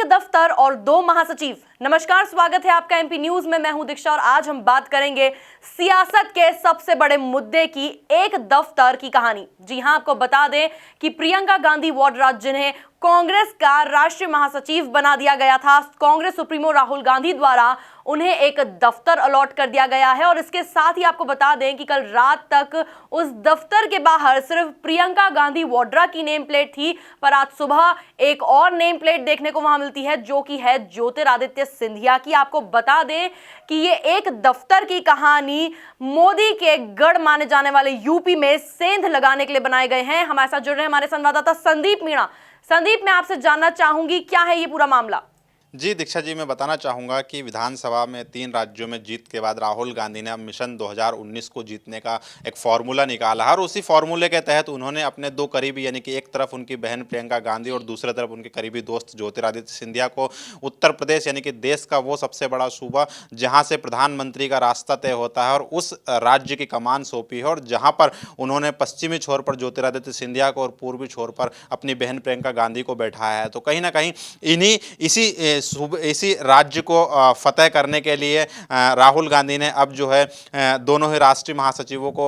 दफ्तर और दो महासचिव। नमस्कार, स्वागत है आपका एमपी न्यूज में। मैं हूं दीक्षा और आज हम बात करेंगे सियासत के सबसे बड़े मुद्दे की, एक दफ्तर की कहानी। जी हां, आपको बता दें कि प्रियंका गांधी वाड्रा, जिन्हें कांग्रेस का राष्ट्रीय महासचिव बना दिया गया था, कांग्रेस सुप्रीमो राहुल गांधी द्वारा उन्हें एक दफ्तर अलॉट कर दिया गया है। और इसके साथ ही आपको बता दें कि कल रात तक उस दफ्तर के बाहर सिर्फ प्रियंका गांधी वाड्रा की नेम प्लेट थी, पर आज सुबह एक और नेम प्लेट देखने को वहां मिलती है, जो कि है ज्योतिरादित्य सिंधिया की। आपको बता दें कि ये एक दफ्तर की कहानी मोदी के गढ़ माने जाने वाले यूपी में सेंध लगाने के लिए बनाए गए हैं। हमारे साथ जुड़ रहे हैं हमारे संवाददाता संदीप मीणा। संदीप, मैं आपसे जानना चाहूंगी, क्या है ये पूरा मामला? जी दीक्षा जी, मैं बताना चाहूँगा कि विधानसभा में 3 राज्यों में जीत के बाद राहुल गांधी ने अब मिशन 2019 को जीतने का एक फार्मूला निकाला है और उसी फार्मूले के तहत उन्होंने अपने दो करीबी, यानी कि एक तरफ उनकी बहन प्रियंका गांधी और दूसरी तरफ उनके करीबी दोस्त ज्योतिरादित्य सिंधिया को उत्तर प्रदेश, यानी कि देश का वो सबसे बड़ा सूबा जहाँ से प्रधानमंत्री का रास्ता तय होता है, और उस राज्य की कमान सौंपी है। और जहाँ पर उन्होंने पश्चिमी छोर पर ज्योतिरादित्य सिंधिया को और पूर्वी छोर पर अपनी बहन प्रियंका गांधी को बैठाया है। तो कहीं ना कहीं इसी राज्य को फतेह करने के लिए राहुल गांधी ने अब जो है दोनों ही राष्ट्रीय महासचिवों को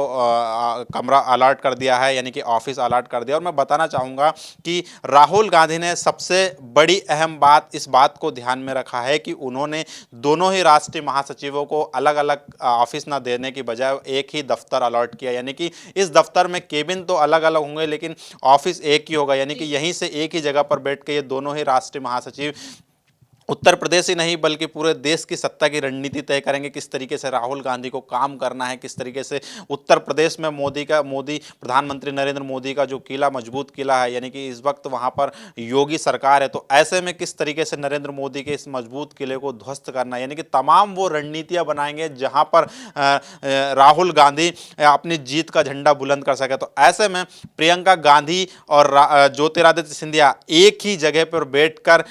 कमरा अलॉट कर दिया है, यानी कि ऑफिस अलॉट कर दिया। और मैं बताना चाहूँगा कि राहुल गांधी ने सबसे बड़ी अहम बात इस बात को ध्यान में रखा है कि उन्होंने दोनों ही राष्ट्रीय महासचिवों को अलग अलग ऑफिस ना देने की बजाय एक ही दफ्तर अलॉट किया, यानी कि इस दफ्तर में केबिन तो अलग अलग होंगे लेकिन ऑफिस एक ही होगा, यानी कि यहीं से एक ही जगह पर बैठ के ये दोनों ही राष्ट्रीय महासचिव उत्तर प्रदेश ही नहीं बल्कि पूरे देश की सत्ता की रणनीति तय करेंगे। किस तरीके से राहुल गांधी को काम करना है, किस तरीके से उत्तर प्रदेश में मोदी प्रधानमंत्री नरेंद्र मोदी का जो किला, मजबूत किला है, यानी कि इस वक्त वहां पर योगी सरकार है, तो ऐसे में किस तरीके से नरेंद्र मोदी के इस मजबूत किले को ध्वस्त करना है, यानी कि तमाम वो रणनीतियां बनाएंगे जहां पर राहुल गांधी अपनी जीत का झंडा बुलंद कर सके। तो ऐसे में प्रियंका गांधी और ज्योतिरादित्य सिंधिया एक ही जगह पर बैठकर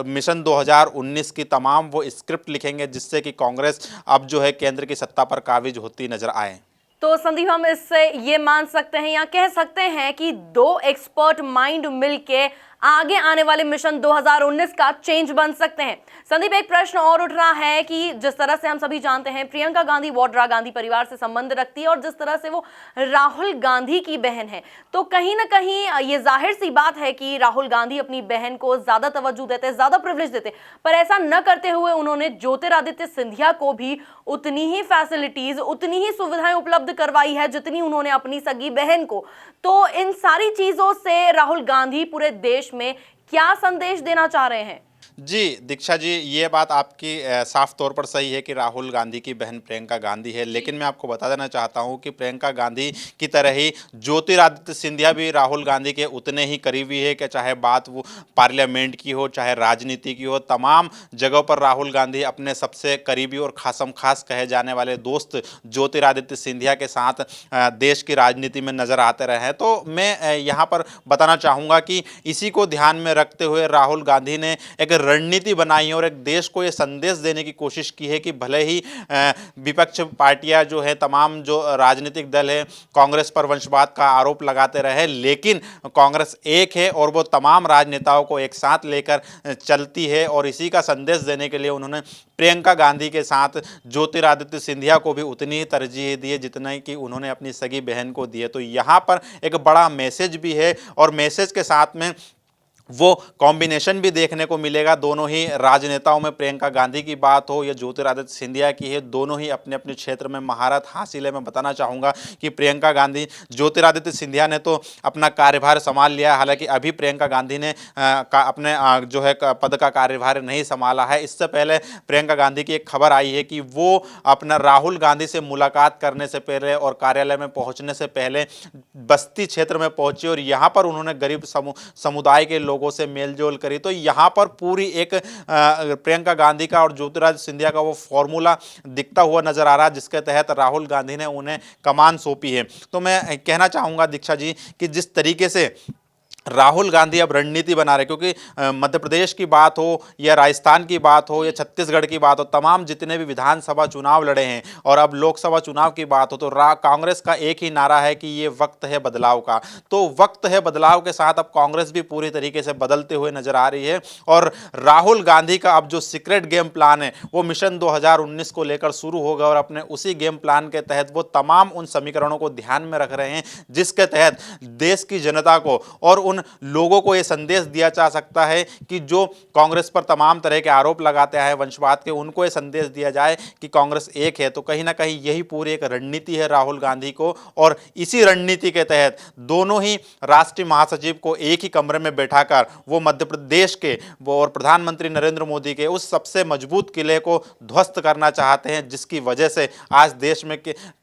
मिशन 2019 की तमाम वो स्क्रिप्ट लिखेंगे, जिससे कि कांग्रेस अब जो है केंद्र की सत्ता पर काबिज होती नजर आए। तो संदीप, हम इससे ये मान सकते हैं या कह सकते हैं कि दो एक्सपर्ट माइंड मिलके आगे आने वाले मिशन 2019 का चेंज बन सकते हैं। संदीप, एक प्रश्न और उठ रहा है कि जिस तरह से हम सभी जानते हैं प्रियंका गांधी वाड्रा गांधी परिवार से संबंध रखती है और जिस तरह से वो राहुल गांधी की बहन है, तो कहीं ना कहीं ये जाहिर सी बात है कि राहुल गांधी अपनी बहन को ज्यादा तवज्जो देते, ज्यादा प्रिविलेज देते, पर ऐसा न करते हुए उन्होंने ज्योतिरादित्य सिंधिया को भी उतनी ही फैसिलिटीज, उतनी ही सुविधाएं उपलब्ध करवाई है जितनी उन्होंने अपनी सगी बहन को। तो इन सारी चीजों से राहुल गांधी पूरे देश में क्या संदेश देना चाह रहे हैं? जी दीक्षा जी, ये बात आपकी साफ तौर पर सही है कि राहुल गांधी की बहन प्रियंका गांधी है, लेकिन मैं आपको बता देना चाहता हूं कि प्रियंका गांधी की तरह ही ज्योतिरादित्य सिंधिया भी राहुल गांधी के उतने ही करीबी है कि चाहे बात वो पार्लियामेंट की हो, चाहे राजनीति की हो, तमाम जगहों पर राहुल गांधी अपने सबसे करीबी और खासम खास कहे जाने वाले दोस्त ज्योतिरादित्य सिंधिया के साथ देश की राजनीति में नजर आते रहे हैं। तो मैं यहाँ पर बताना चाहूँगा कि इसी को ध्यान में रखते हुए राहुल गांधी ने एक रणनीति बनाई है और एक देश को ये संदेश देने की कोशिश की है कि भले ही विपक्ष पार्टियां जो है, तमाम जो राजनीतिक दल है, कांग्रेस पर वंशवाद का आरोप लगाते रहे, लेकिन कांग्रेस एक है और वो तमाम राजनेताओं को एक साथ लेकर चलती है। और इसी का संदेश देने के लिए उन्होंने प्रियंका गांधी के साथ ज्योतिरादित्य सिंधिया को भी उतनी ही तरजीह दी है जितना कि उन्होंने अपनी सगी बहन को दी है। तो यहाँ पर एक बड़ा मैसेज भी है और मैसेज के साथ में वो कॉम्बिनेशन भी देखने को मिलेगा। दोनों ही राजनेताओं में, प्रियंका गांधी की बात हो या ज्योतिरादित्य सिंधिया की है, दोनों ही अपने अपने क्षेत्र में महारत हासिल है। मैं बताना चाहूँगा कि प्रियंका गांधी, ज्योतिरादित्य सिंधिया ने तो अपना कार्यभार संभाल लिया, हालांकि अभी प्रियंका गांधी ने अपने जो है पद का कार्यभार नहीं संभाला है। इससे पहले प्रियंका गांधी की एक खबर आई है कि वो अपना राहुल गांधी से मुलाकात करने से पहले और कार्यालय में पहुँचने से पहले बस्ती क्षेत्र में पहुँची और यहाँ पर उन्होंने गरीब समुदाय के लोगों से मेलजोल करी। तो यहाँ पर पूरी एक प्रियंका गांधी का और ज्योतिरादित्य सिंधिया का वो फॉर्मूला दिखता हुआ नजर आ रहा है, जिसके तहत राहुल गांधी ने उन्हें कमान सौंपी है। तो मैं कहना चाहूँगा दीक्षा जी कि जिस तरीके से राहुल गांधी अब रणनीति बना रहे, क्योंकि मध्य प्रदेश की बात हो या राजस्थान की बात हो या छत्तीसगढ़ की बात हो, तमाम जितने भी विधानसभा चुनाव लड़े हैं और अब लोकसभा चुनाव की बात हो, तो कांग्रेस का एक ही नारा है कि ये वक्त है बदलाव का। तो वक्त है बदलाव के साथ अब कांग्रेस भी पूरी तरीके से बदलते हुए नजर आ रही है और राहुल गांधी का अब जो सीक्रेट गेम प्लान है वो मिशन 2019 को लेकर शुरू होगा और अपने उसी गेम प्लान के तहत वो तमाम उन समीकरणों को ध्यान में रख रहे हैं जिसके तहत देश की जनता को और उन लोगों को यह संदेश दिया जा सकता है कि जो कांग्रेस पर तमाम तरह के आरोप लगाते हैं वंशवाद के, उनको यह संदेश दिया जाए कि कांग्रेस एक है। तो कहीं ना कहीं यही पूरी एक रणनीति है राहुल गांधी को और इसी रणनीति के तहत दोनों ही राष्ट्रीय महासचिव को एक ही कमरे में बैठाकर वो मध्य प्रदेश के वो और प्रधानमंत्री नरेंद्र मोदी के उस सबसे मजबूत किले को ध्वस्त करना चाहते हैं, जिसकी वजह से आज देश में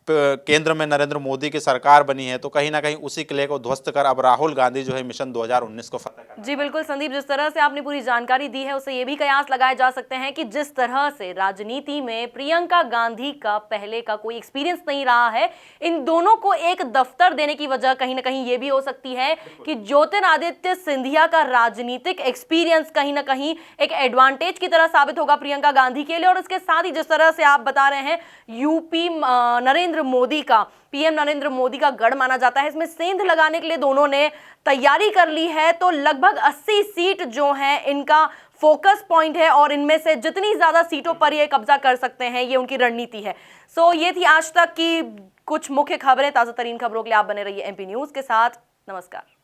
केंद्र में नरेंद्र मोदी की सरकार बनी है। तो कहीं ना कहीं उसी किले को ध्वस्त कर अब राहुल गांधी जो है मिशन 2019 को फतेह करना। जी बिल्कुल संदीप, जिस तरह से आपने पूरी जानकारी दी है उससे ये भी कयास लगाए जा सकते हैं कि जिस तरह से राजनीति में प्रियंका गांधी का पहले का कोई एक्सपीरियंस नहीं रहा है, इन दोनों को एक दफ्तर देने की वजह कहीं ना कहीं ये भी हो सकती है कि ज्योतिरादित्य सिंधिया का राजनीतिक एक्सपीरियंस कहीं ना कहीं एक एडवांटेज की तरह साबित होगा प्रियंका गांधी के लिए। और इसके साथ ही जिस तरह से आप बता रहे हैं यूपी नरेंद्र मोदी का, पीएम नरेंद्र मोदी का गढ़ माना जाता है, इसमें सेंध लगाने के लिए दोनों ने तैयारी कर ली है। तो लगभग 80 सीट जो हैं इनका फोकस पॉइंट है और इनमें से जितनी ज्यादा सीटों पर ये कब्जा कर सकते हैं ये उनकी रणनीति है। सो ये थी आज तक की कुछ मुख्य खबरें। ताजा तरीन खबरों के लिए आप बने रहिए एमपी न्यूज के साथ। नमस्कार।